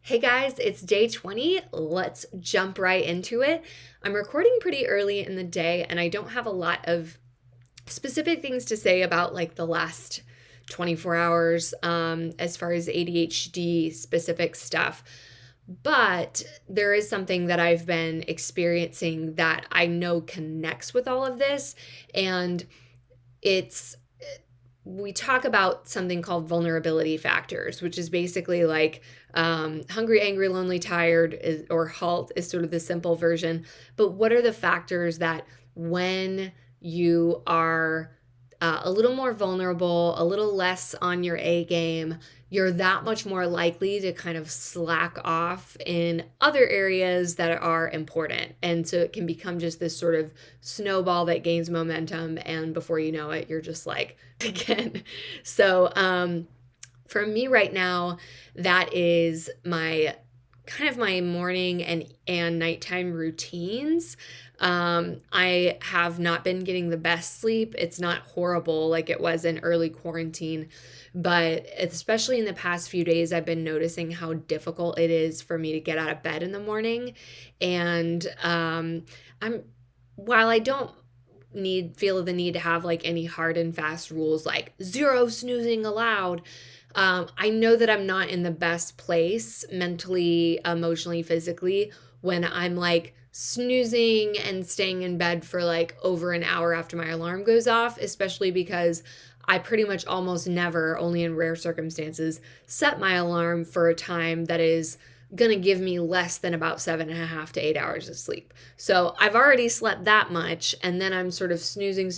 Hey guys, it's day 20. Let's jump right into it. I'm recording pretty early in the day and I don't have a lot of specific things to say about like the last 24 hours as far as ADHD specific stuff. But there is something that I've been experiencing that I know connects with all of this. And it's we talk about something called vulnerability factors, which is basically like hungry, angry, lonely, tired, or halt is sort of the simple version. But what are the factors that when you are a little more vulnerable, a little less on your A game, you're that much more likely to kind of slack off in other areas that are important. And so it can become just this sort of snowball that gains momentum. And before you know it, you're just like, again. So for me right now, that is my kind of my morning and nighttime routines. I have not been getting the best sleep. It's not horrible like it was in early quarantine, but especially in the past few days, I've been noticing how difficult it is for me to get out of bed in the morning. And I'm while I don't feel the need to have like any hard and fast rules like zero snoozing allowed. I know that I'm not in the best place mentally, emotionally, physically when I'm like snoozing and staying in bed for like over an hour after my alarm goes off, especially because I pretty much almost never, only in rare circumstances, set my alarm for a time that is going to give me less than about 7.5 to 8 hours of sleep. So I've already slept that much, and then I'm sort of snoozing,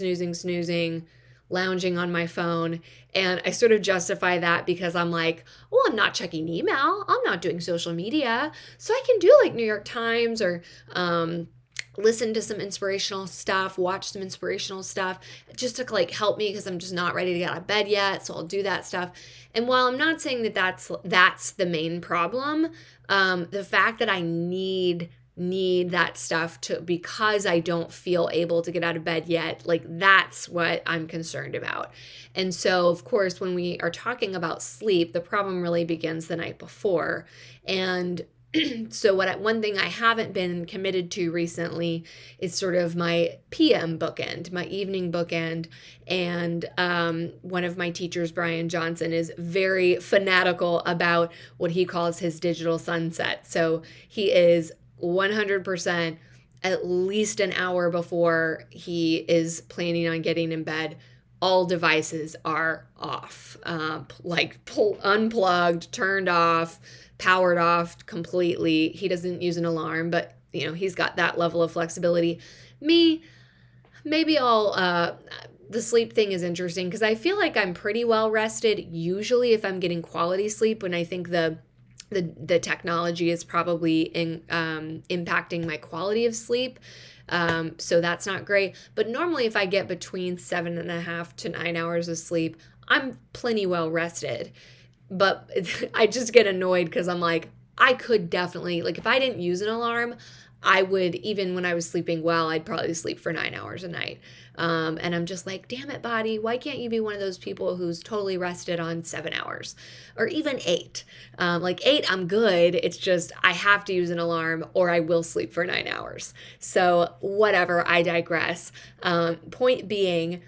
lounging on my phone. And I sort of justify that because I'm like, well, I'm not checking email. I'm not doing social media. So I can do like New York Times or listen to some inspirational stuff, watch some inspirational stuff just to like help me because I'm just not ready to get out of bed yet. So I'll do that stuff. And while I'm not saying that that's the main problem, the fact that I need that stuff to because I don't feel able to get out of bed yet, like that's what I'm concerned about. And so of course when we are talking about sleep, the problem really begins the night before. And so one thing I haven't been committed to recently is sort of my PM bookend, my evening bookend. And one of my teachers, Brian Johnson, is very fanatical about what he calls his digital sunset. So he is 100% at least an hour before he is planning on getting in bed. All devices are off, unplugged, turned off, powered off completely. He doesn't use an alarm, but he's got that level of flexibility. Me, maybe the sleep thing is interesting because I feel like I'm pretty well rested usually if I'm getting quality sleep. When I think the technology is probably impacting my quality of sleep. So that's not great. But normally if I get between 7.5 to 9 hours of sleep, I'm plenty well rested. But I just get annoyed because I'm like, I could definitely, like if I didn't use an alarm, I would, even when I was sleeping well, I'd probably sleep for 9 hours a night. And I'm just like, damn it, body, why can't you be one of those people who's totally rested on 7 hours or even eight? Like eight, I'm good. It's just I have to use an alarm or I will sleep for 9 hours. So whatever, I digress. Point being,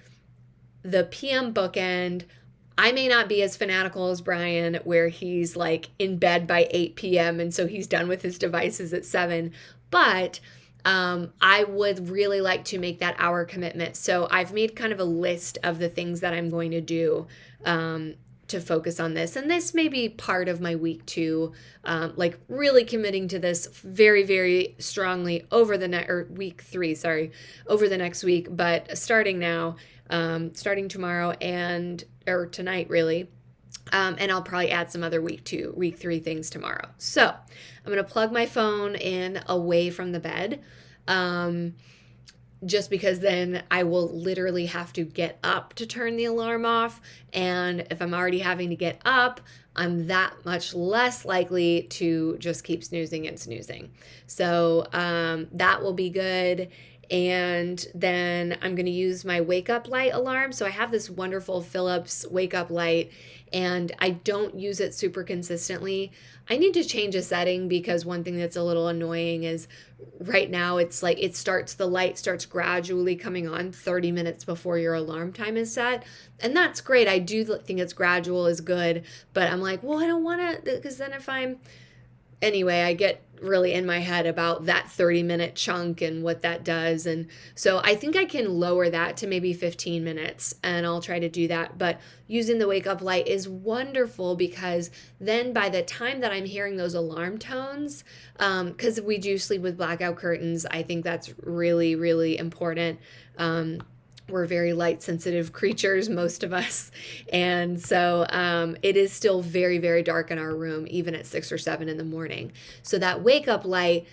the PM bookend, I may not be as fanatical as Brian, where he's like in bed by 8 p.m. and so he's done with his devices at 7. But I would really like to make that hour commitment. So I've made kind of a list of the things that I'm going to do to focus on this. And this may be part of my week 2, like really committing to this very, very strongly over or week 3, sorry, over the next week. But starting now, starting tomorrow or tonight really. And I'll probably add some other week 3 things tomorrow. So I'm going to plug my phone in away from the bed. Just because then I will literally have to get up to turn the alarm off. And if I'm already having to get up, I'm that much less likely to just keep snoozing and snoozing. So that will be good. And then I'm going to use my wake up light alarm. So I have this wonderful Philips wake up light, and I don't use it super consistently. I need to change a setting because one thing that's a little annoying is right now it's like the light starts gradually coming on 30 minutes before your alarm time is set. And that's great. I do think it's gradual is good, but I'm like, well, I don't want to, because then if I'm, anyway, I get really in my head about that 30-minute chunk and what that does. And so I think I can lower that to maybe 15 minutes, and I'll try to do that. But using the wake up light is wonderful because then by the time that I'm hearing those alarm tones, because we do sleep with blackout curtains, I think that's really, really important. We're very light sensitive creatures, most of us. And so it is still very, very dark in our room, even at 6 or 7 in the morning. So that wake up light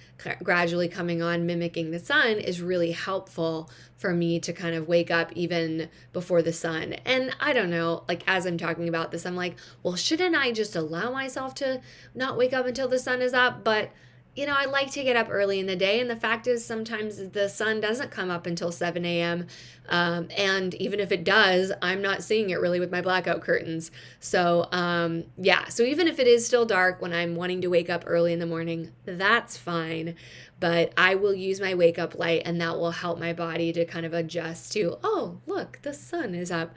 gradually coming on, mimicking the sun, is really helpful for me to kind of wake up even before the sun. And I don't know, like as I'm talking about this, I'm like, well, shouldn't I just allow myself to not wake up until the sun is up? But I like to get up early in the day, and the fact is sometimes the sun doesn't come up until 7 a.m. And even if it does, I'm not seeing it really with my blackout curtains. So so even if it is still dark when I'm wanting to wake up early in the morning, that's fine. But I will use my wake up light, and that will help my body to kind of adjust to, oh, look, the sun is up.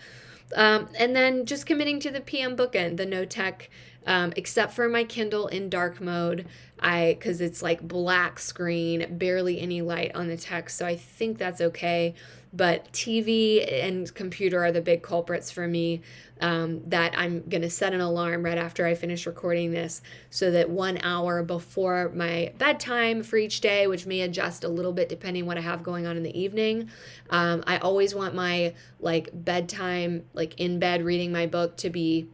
And then just committing to the PM bookend, the no tech, except for my Kindle in dark mode, because it's like black screen, barely any light on the text. So I think that's okay. But TV and computer are the big culprits for me, that I'm going to set an alarm right after I finish recording this so that 1 hour before my bedtime for each day, which may adjust a little bit depending what I have going on in the evening. I always want my bedtime, in bed reading my book, to be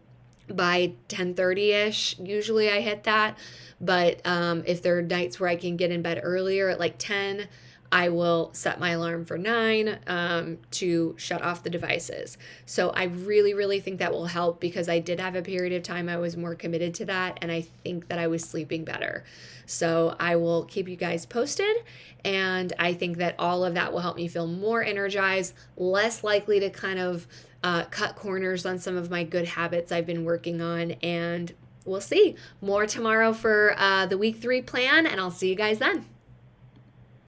by 10:30ish. Usually I hit that. But if there are nights where I can get in bed earlier at 10, I will set my alarm for 9 to shut off the devices. So I really, really think that will help because I did have a period of time I was more committed to that, and I think that I was sleeping better. So I will keep you guys posted, and I think that all of that will help me feel more energized, less likely to kind of cut corners on some of my good habits I've been working on, and we'll see. More tomorrow for the week 3 plan, and I'll see you guys then.